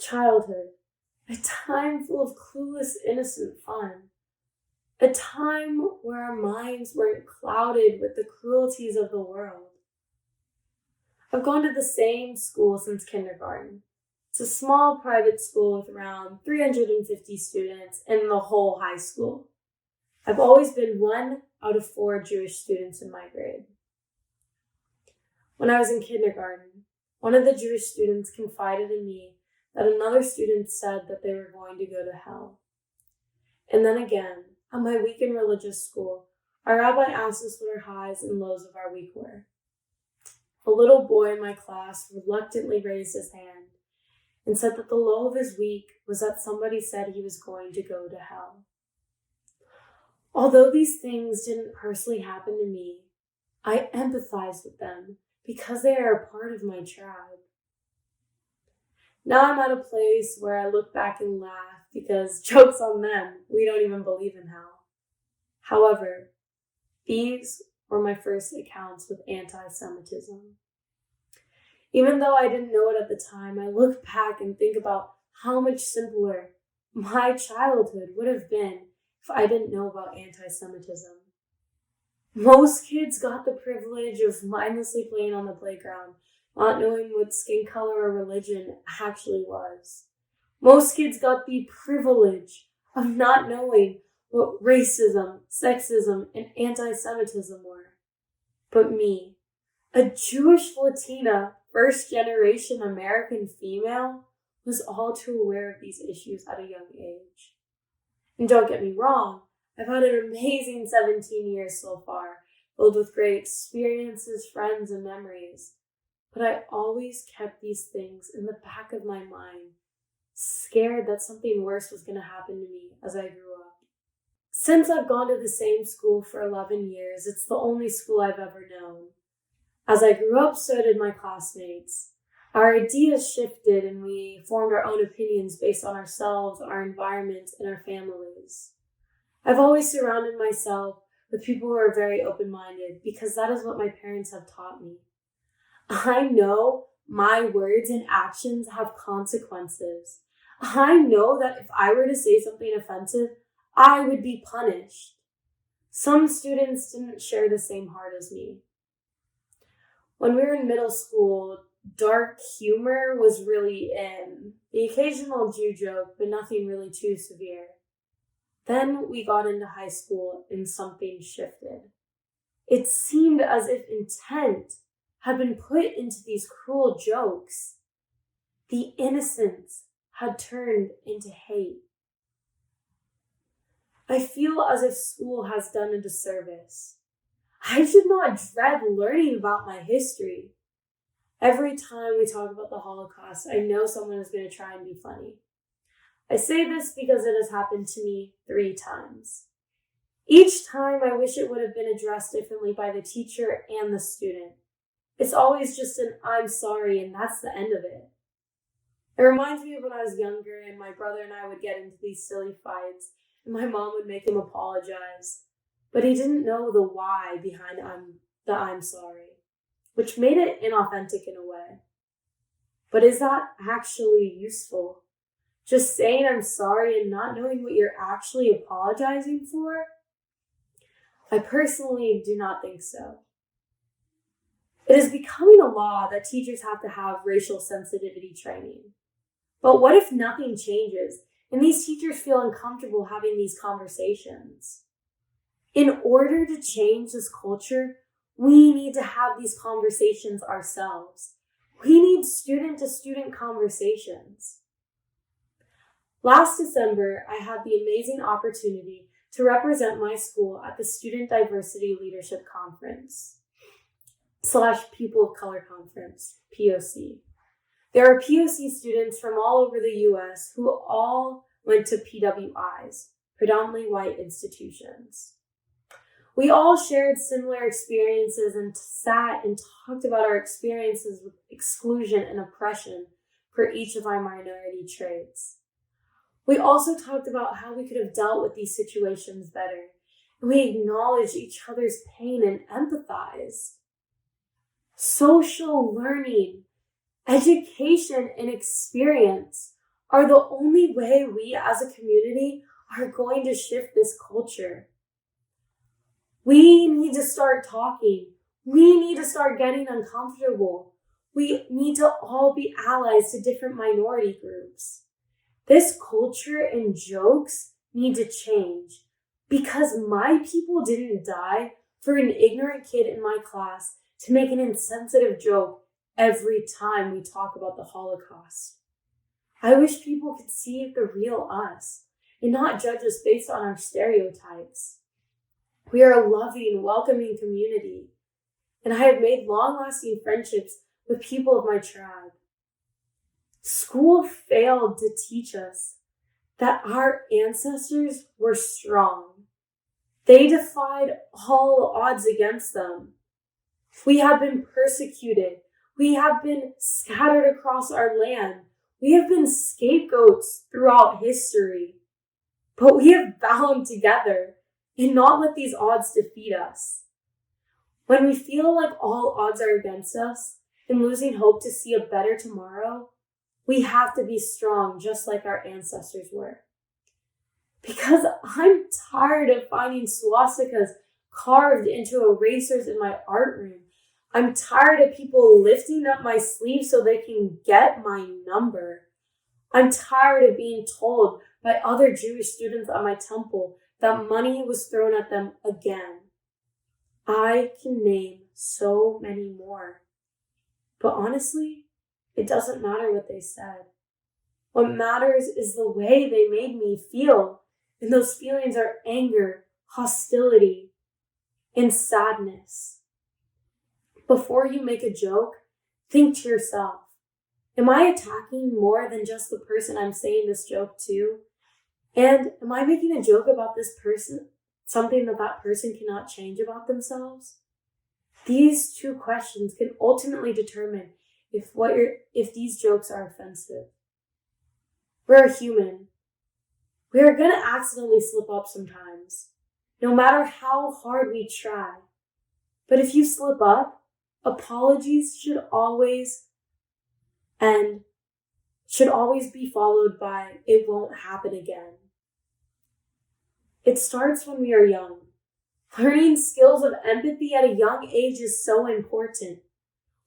Childhood, a time full of clueless, innocent fun. A time where our minds weren't clouded with the cruelties of the world. I've gone to the same school since kindergarten. It's a small private school with around 350 students in the whole high school. I've always been 1 out of 4 Jewish students in my grade. When I was in kindergarten, one of the Jewish students confided in me that another student said that they were going to go to hell. And then again, at my week in religious school, our rabbi asked us what our highs and lows of our week were. A little boy in my class reluctantly raised his hand and said that the low of his week was that somebody said he was going to go to hell. Although these things didn't personally happen to me, I empathize with them because they are a part of my tribe. Now I'm at a place where I look back and laugh because, joke's on them, we don't even believe in hell. However, these were my first accounts with anti-Semitism. Even though I didn't know it at the time, I look back and think about how much simpler my childhood would have been if I didn't know about anti-Semitism. Most kids got the privilege of mindlessly playing on the playground, not knowing what skin color or religion actually was. Most kids got the privilege of not knowing what racism, sexism, and anti-Semitism were. But me, a Jewish Latina, first-generation American female, was all too aware of these issues at a young age. And don't get me wrong, I've had an amazing 17 years so far, filled with great experiences, friends, and memories. But I always kept these things in the back of my mind, scared that something worse was going to happen to me as I grew up. Since I've gone to the same school for 11 years, it's the only school I've ever known. As I grew up, so did my classmates. Our ideas shifted and we formed our own opinions based on ourselves, our environment, and our families. I've always surrounded myself with people who are very open-minded because that is what my parents have taught me. I know my words and actions have consequences. I know that if I were to say something offensive, I would be punished. Some students didn't share the same heart as me. When we were in middle school, dark humor was really in. The occasional Jew joke, but nothing really too severe. Then we got into high school and something shifted. It seemed as if intent had been put into these cruel jokes. The innocence had turned into hate. I feel as if school has done a disservice. I did not dread learning about my history. Every time we talk about the Holocaust, I know someone is going to try and be funny. I say this because it has happened to me 3 times. Each time I wish it would have been addressed differently by the teacher and the student. It's always just an "I'm sorry" and that's the end of it. It reminds me of when I was younger and my brother and I would get into these silly fights and my mom would make him apologize. But he didn't know the why behind the "I'm sorry," which made it inauthentic in a way. But is that actually useful? Just saying "I'm sorry" and not knowing what you're actually apologizing for? I personally do not think so. It is becoming a law that teachers have to have racial sensitivity training. But what if nothing changes and these teachers feel uncomfortable having these conversations? In order to change this culture, we need to have these conversations ourselves. We need student-to-student conversations. Last December, I had the amazing opportunity to represent my school at the Student Diversity Leadership Conference / People of Color Conference, POC. There are POC students from all over the U.S. who all went to PWIs, predominantly white institutions. We all shared similar experiences and sat and talked about our experiences with exclusion and oppression for each of our minority traits. We also talked about how we could have dealt with these situations better, and we acknowledged each other's pain and empathized. Social learning, education, and experience are the only way we as a community are going to shift this culture. We need to start talking. We need to start getting uncomfortable. We need to all be allies to different minority groups. This culture and jokes need to change because my people didn't die for an ignorant kid in my class to make an insensitive joke every time we talk about the Holocaust. I wish people could see the real us and not judge us based on our stereotypes. We are a loving, welcoming community, and I have made long-lasting friendships with people of my tribe. School failed to teach us that our ancestors were strong. They defied all odds against them. We have been persecuted. We have been scattered across our land. We have been scapegoats throughout history. But we have bound together and not let these odds defeat us. When we feel like all odds are against us and losing hope to see a better tomorrow, we have to be strong just like our ancestors were. Because I'm tired of finding swastikas carved into erasers in my art room. I'm tired of people lifting up my sleeve so they can get my number. I'm tired of being told by other Jewish students at my temple that money was thrown at them again. I can name so many more. But honestly, it doesn't matter what they said. What matters is the way they made me feel. And those feelings are anger, hostility, and sadness. Before you make a joke, think to yourself, am I attacking more than just the person I'm saying this joke to? And am I making a joke about this person, something that person cannot change about themselves? These two questions can ultimately determine if these jokes are offensive. We're human. We are going to accidentally slip up sometimes, no matter how hard we try. But if you slip up, apologies should always be followed by, it won't happen again. It starts when we are young. Learning skills of empathy at a young age is so important.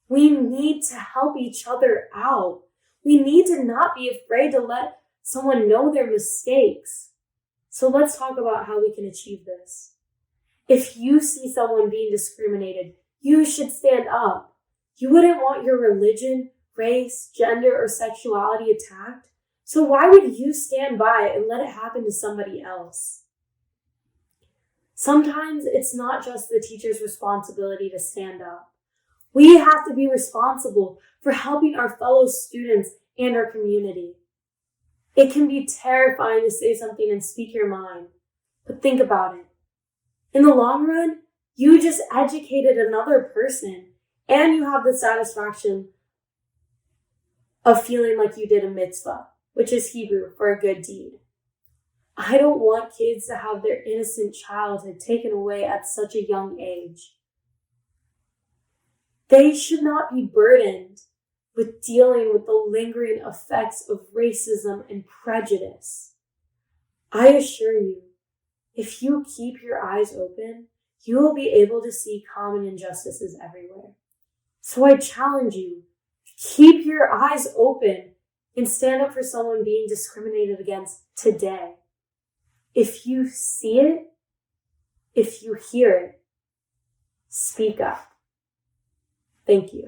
We need to help each other out. We need to not be afraid to let someone know their mistakes. So let's talk about how we can achieve this. If you see someone being discriminated, you should stand up. You wouldn't want your religion, race, gender, or sexuality attacked. So why would you stand by and let it happen to somebody else? Sometimes it's not just the teacher's responsibility to stand up. We have to be responsible for helping our fellow students and our community. It can be terrifying to say something and speak your mind, but think about it. In the long run, you just educated another person, and you have the satisfaction of feeling like you did a mitzvah, which is Hebrew for a good deed. I don't want kids to have their innocent childhood taken away at such a young age. They should not be burdened with dealing with the lingering effects of racism and prejudice. I assure you, if you keep your eyes open, you will be able to see common injustices everywhere. So I challenge you, keep your eyes open and stand up for someone being discriminated against today. If you see it, if you hear it, speak up. Thank you.